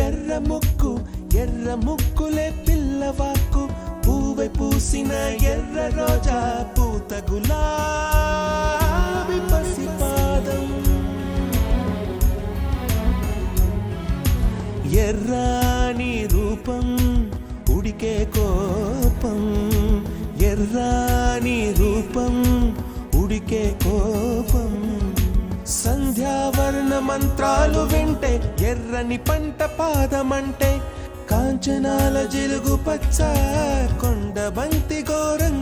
ఎర్ర ముక్కు ఎర్ర ముక్కులే పిల్లవాకు పూవై పూసిన ఎర్ర రోజా పూత గులాబీ పసిపాదం ఎర్రాని రూపం ఉడికే కోపం ఎర్రాని రూపం ఉడికే కోపం సంధ్యావర్ణ మంత్రాలు వింటే ఎర్రని పంట పాదమంటే కాంచనాల జిలుగు పచ్చ కొండ బంతి గోరంత